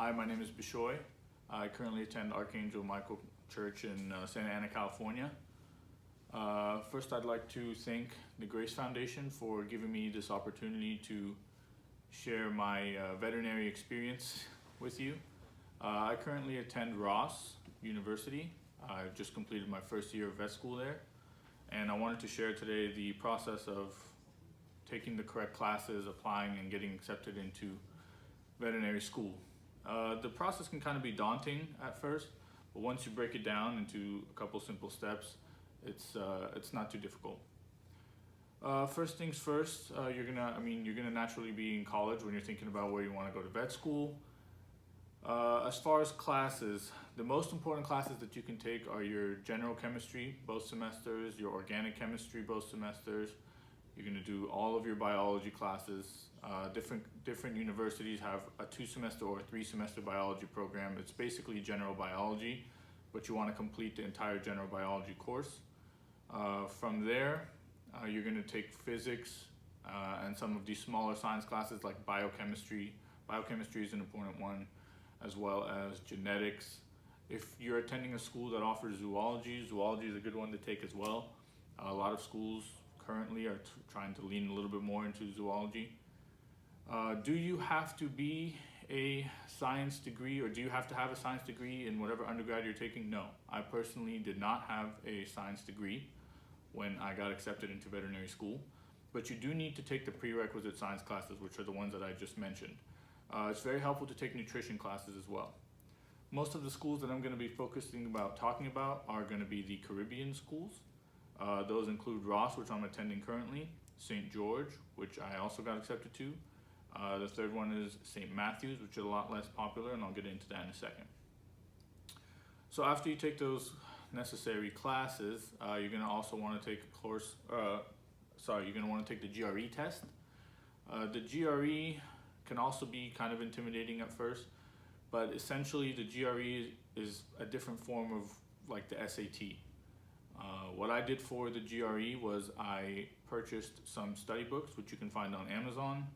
Hi, my name is Bishoy. I currently attend Archangel Michael Church in Santa Ana, California. First, I'd like to thank the Grace Foundation for giving me this opportunity to share my veterinary experience with you. I currently attend Ross University. I've just completed my first year of vet school there, and I wanted to share today the process of taking the correct classes, applying, and getting accepted into veterinary school. The process can kind of be daunting at first, but once you break it down into a couple simple steps, it's not too difficult. First things first, you're gonna naturally be in college when you're thinking about where you want to go to vet school. As far as classes, the most important classes that you can take are your general chemistry, both semesters, your organic chemistry, both semesters. You're gonna do all of your biology classes. Different universities have a 2-semester or a 3-semester biology program. It's basically general biology, but you want to complete the entire general biology course. From there, you're going to take physics and some of these smaller science classes like biochemistry. Biochemistry is an important one, as well as genetics. If you're attending a school that offers zoology, zoology is a good one to take as well. A lot of schools currently are trying to lean a little bit more into zoology. Do you have to be a science degree, or do you have to have a science degree in whatever undergrad you're taking? No, I personally did not have a science degree when I got accepted into veterinary school, but you do need to take the prerequisite science classes, which are the ones that I just mentioned. It's very helpful to take nutrition classes as well. Most of the schools that I'm going to be talking about are going to be the Caribbean schools. Those include Ross, which I'm attending currently, St. George, which I also got accepted to. The third one is St. Matthew's, which is a lot less popular, and I'll get into that in a second. So after you take those necessary classes, you're going to also want to take you're going to want to take the GRE test. The GRE can also be kind of intimidating at first, but essentially the GRE is a different form of like the SAT. What I did for the GRE was I purchased some study books, which you can find on Amazon,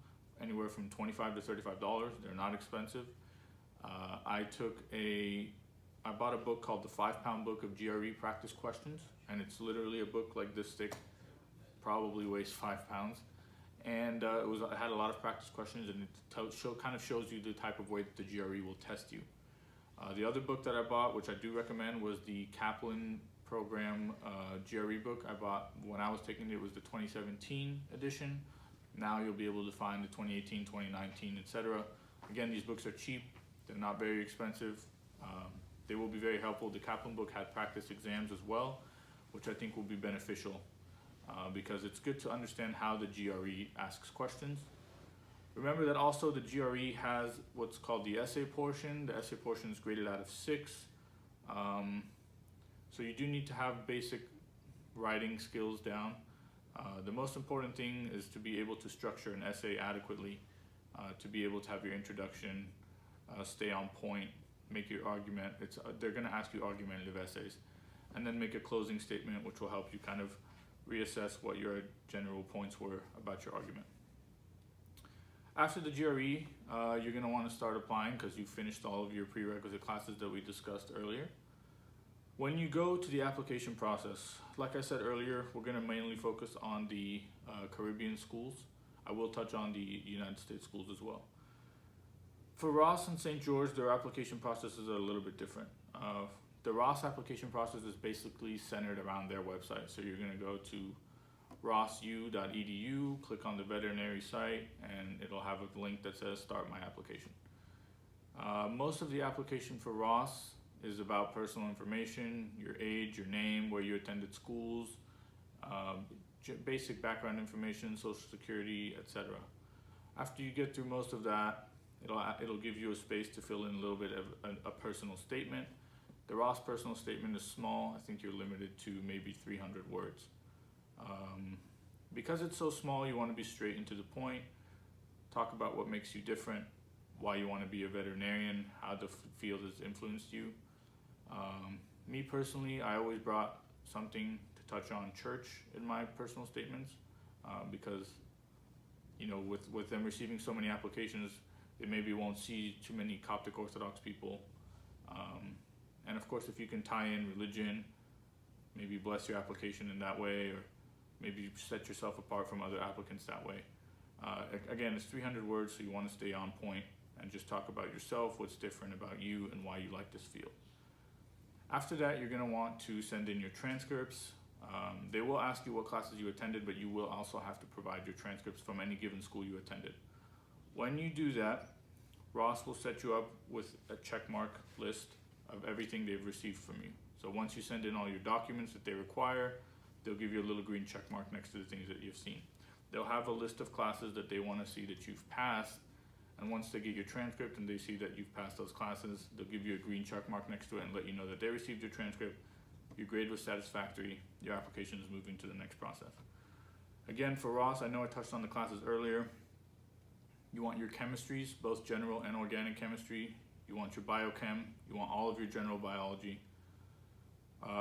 anywhere from $25 to $35. They're not expensive. I bought a book called the 5-Pound Book of GRE Practice Questions, and it's literally a book like this thick, probably weighs 5 pounds. And it had a lot of practice questions, and it kind of shows you the type of way that the GRE will test you. The other book that I bought, which I do recommend, was the Kaplan Program GRE book. I bought when I was taking it, was the 2017 edition. Now you'll be able to find the 2018, 2019, etc. Again, these books are cheap. They're not very expensive. They will be very helpful. The Kaplan book had practice exams as well, which I think will be beneficial because it's good to understand how the GRE asks questions. Remember that also the GRE has what's called the essay portion. The essay portion is graded out of 6. So you do need to have basic writing skills down. The most important thing is to be able to structure an essay adequately, to be able to have your introduction, stay on point, make your argument. They're going to ask you argumentative essays, and then make a closing statement, which will help you kind of reassess what your general points were about your argument. After the GRE, you're going to want to start applying because you finished all of your prerequisite classes that we discussed earlier. When you go to the application process, like I said earlier, we're going to mainly focus on the Caribbean schools. I will touch on the United States schools as well. For Ross and St. George, their application processes are a little bit different. The Ross application process is basically centered around their website. So you're going to go to rossu.edu, click on the veterinary site, and it'll have a link that says Start My Application. Most of the application for Ross is about personal information, your age, your name, where you attended schools, basic background information, social security, etc. After you get through most of that, it'll give you a space to fill in a little bit of a personal statement. The Ross personal statement is small. I think you're limited to maybe 300 words. Because it's so small, you want to be straight and to the point. Talk about what makes you different, why you want to be a veterinarian, how the field has influenced you. Me personally, I always brought something to touch on church in my personal statements because, you know, with them receiving so many applications, They maybe won't see too many Coptic Orthodox people. And of course, if you can tie in religion, maybe bless your application in that way, or maybe set yourself apart from other applicants that way. Again, it's 300 words, so you want to stay on point and just talk about yourself, what's different about you, and why you like this field. After that, you're going to want to send in your transcripts. They will ask you what classes you attended, but you will also have to provide your transcripts from any given school you attended. When you do that, Ross will set you up with a checkmark list of everything they've received from you. So once you send in all your documents that they require, they'll give you a little green check mark next to the things that you've seen. They'll have a list of classes that they want to see that you've passed, and once they get your transcript and they see that you've passed those classes, they'll give you a green check mark next to it and let you know that they received your transcript, your grade was satisfactory, your application is moving to the next process. Again, for Ross, I know I touched on the classes earlier. You want your chemistries, both general and organic chemistry. You want your biochem. You want all of your general biology.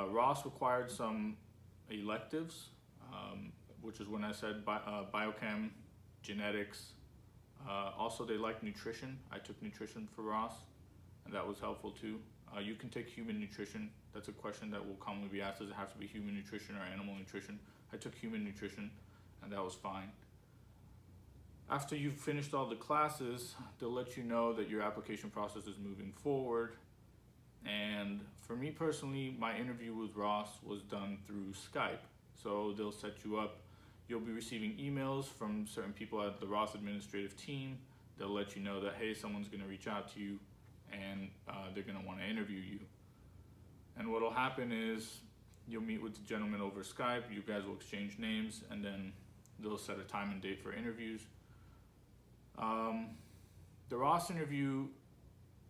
Ross required some electives, which is when I said biochem, genetics. Also, they like nutrition. I took nutrition for Ross, and that was helpful too. You can take human nutrition. That's a question that will commonly be asked. Does it have to be human nutrition or animal nutrition? I took human nutrition, and that was fine. After you've finished all the classes, they'll let you know that your application process is moving forward. And for me personally, my interview with Ross was done through Skype. So they'll set you up. You'll be receiving emails from certain people at the Ross administrative team. They'll let you know that, hey, someone's going to reach out to you and they're going to want to interview you. And what'll happen is you'll meet with the gentleman over Skype. You guys will exchange names, and then they'll set a time and date for interviews. The Ross interview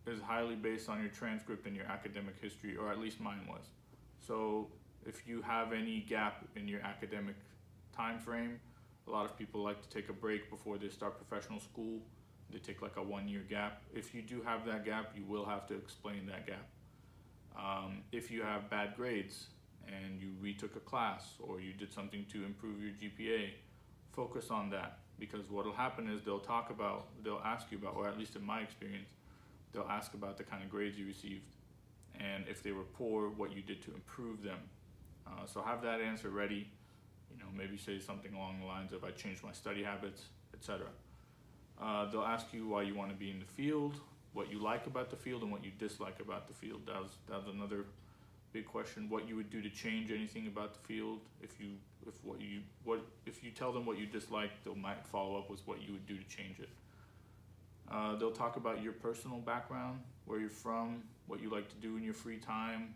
is highly based on your transcript and your academic history, or at least mine was. So if you have any gap in your academic time frame, a lot of people like to take a break before they start professional school. They take like a 1-year gap. If you do have that gap, you will have to explain that gap. If you have bad grades and you retook a class or you did something to improve your GPA, focus on that, because what will happen is they'll ask you about, or at least in my experience, they'll ask about the kind of grades you received, and if they were poor, what you did to improve them. So have that answer ready. Maybe say something along the lines of, I changed my study habits, etc. They'll ask you why you want to be in the field, what you like about the field, and what you dislike about the field. That was another big question. What you would do to change anything about the field. If you tell them what you dislike, they might follow up with what you would do to change it. They'll talk about your personal background, where you're from, what you like to do in your free time,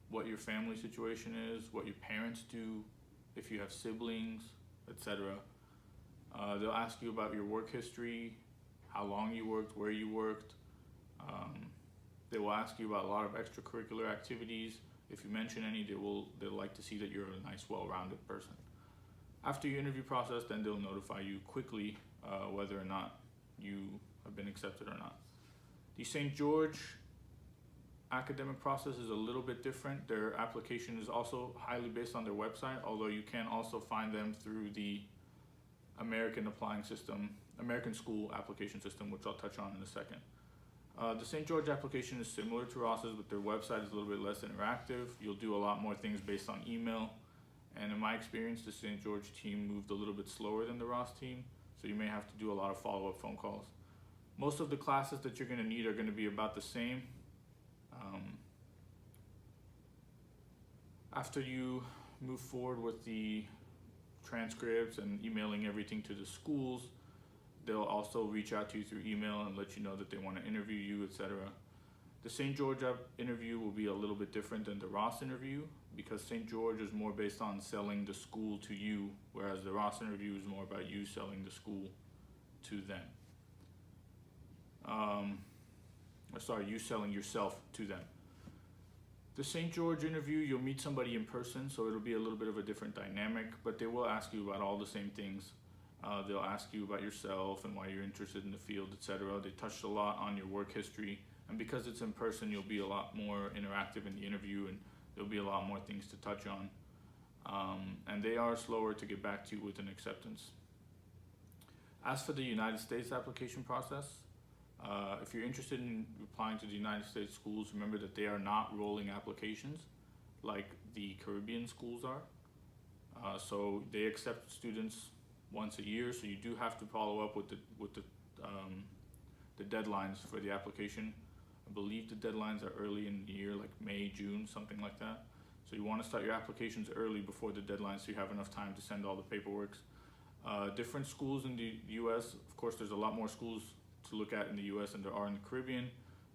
what your family situation is, what your parents do, if you have siblings, etc. They'll ask you about your work history, how long you worked, where you worked. They will ask you about a lot of extracurricular activities. If you mention any, they'll like to see that you're a nice, well-rounded person. After your interview process, then they'll notify you quickly whether or not you have been accepted or not. The St. George academic process is a little bit different. Their application is also highly based on their website, although you can also find them through the American school application system, which I'll touch on in a second. The St. George application is similar to Ross's, but their website is a little bit less interactive. You'll do a lot more things based on email. And in my experience, the St. George team moved a little bit slower than the Ross team, so you may have to do a lot of follow-up phone calls. Most of the classes that you're going to need are going to be about the same. After you move forward with the transcripts and emailing everything to the schools, they'll also reach out to you through email and let you know that they want to interview you, etc. The St. George interview will be a little bit different than the Ross interview, because St. George is more based on selling the school to you, whereas the Ross interview is more about you selling the school to them. You selling yourself to them. The St. George interview, you'll meet somebody in person, so it'll be a little bit of a different dynamic, but they will ask you about all the same things. They'll ask you about yourself and why you're interested in the field, etc. They touched a lot on your work history, and because it's in person, you'll be a lot more interactive in the interview, and there'll be a lot more things to touch on. And they are slower to get back to you with an acceptance. As for the United States application process, if you're interested in applying to the United States schools, remember that they are not rolling applications like the Caribbean schools are. So they accept students once a year, so you do have to follow up with the deadlines for the application. I believe the deadlines are early in the year, like May, June, something like that. So you want to start your applications early before the deadline so you have enough time to send all the paperwork. Different schools in the US, of course there's a lot more schools to look at in the US than there are in the Caribbean.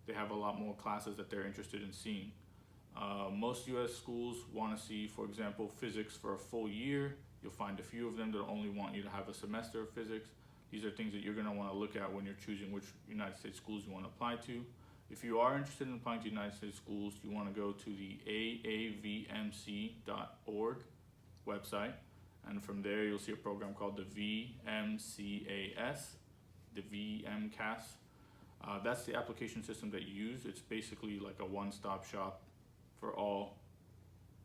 They have a lot more classes that they're interested in seeing. Most US schools want to see, for example, physics for a full year. You'll find a few of them that only want you to have a semester of physics. These are things that you're going to want to look at when you're choosing which United States schools you want to apply to. If you are interested in applying to United States schools, you want to go to the aavmc.org website, and from there you'll see a program called the VMCAS, the VMCAS. That's the application system that you use. It's basically like a one-stop shop for all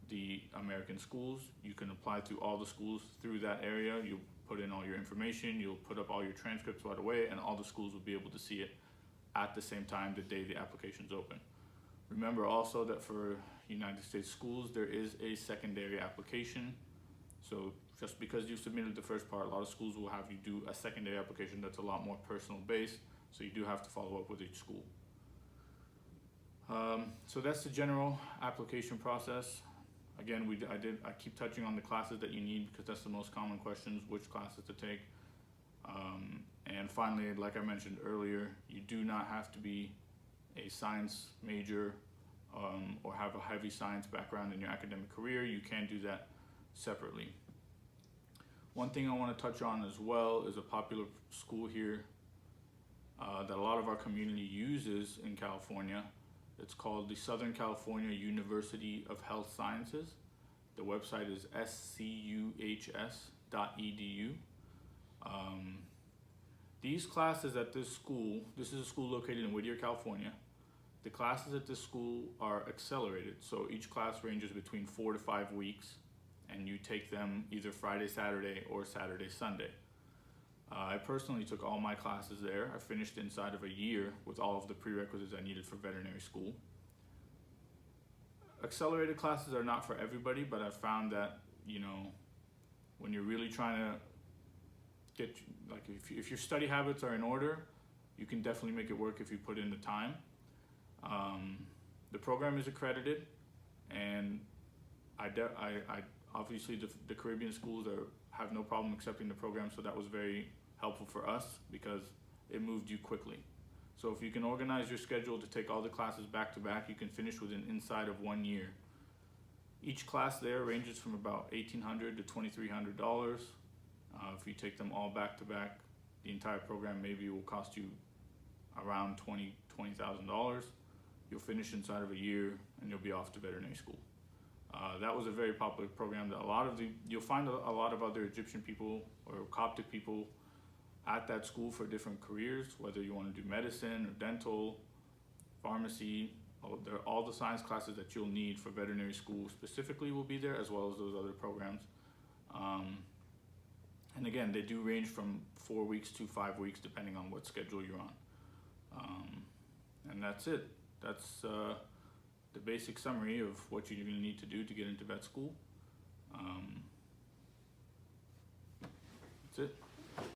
the American schools. You can apply to all the schools through that area. You'll put in all your information, you'll put up all your transcripts right away, and all the schools will be able to see it at the same time the day the application's open. Remember also that for United States schools, there is a secondary application. So just because you submitted the first part, a lot of schools will have you do a secondary application that's a lot more personal based. So you do have to follow up with each school. So that's the general application process. Again, I keep touching on the classes that you need because that's the most common questions, which classes to take. And finally, like I mentioned earlier, you do not have to be a science major or have a heavy science background in your academic career. You can do that separately. One thing I want to touch on as well is a popular school here that a lot of our community uses in California. It's called the Southern California University of Health Sciences. The website is scuhs.edu. These classes at this school, this is a school located in Whittier, California. The classes at this school are accelerated, so each class ranges between 4 to 5 weeks, and you take them either Friday, Saturday, or Saturday, Sunday. I personally took all my classes there. I finished inside of a year with all of the prerequisites I needed for veterinary school. Accelerated classes are not for everybody, but I found that, you know, when you're really trying to get, like, if your study habits are in order, you can definitely make it work if you put in the time. The program is accredited, and I obviously the Caribbean schools have no problem accepting the program, so that was very helpful for us because it moved you quickly. So if you can organize your schedule to take all the classes back to back, you can finish within inside of 1 year. Each class there ranges from about $1,800 to $2,300. If you take them all back to back, the entire program maybe will cost you around $20,000. You'll finish inside of a year and you'll be off to veterinary school. That was a very popular program that you'll find a lot of other Egyptian people or Coptic people at that school for different careers, whether you want to do medicine or dental, pharmacy. All the science classes that you'll need for veterinary school specifically will be there, as well as those other programs. And again, they do range from 4 weeks to 5 weeks, depending on what schedule you're on. And that's it. That's the basic summary of what you're going to need to do to get into vet school. That's it.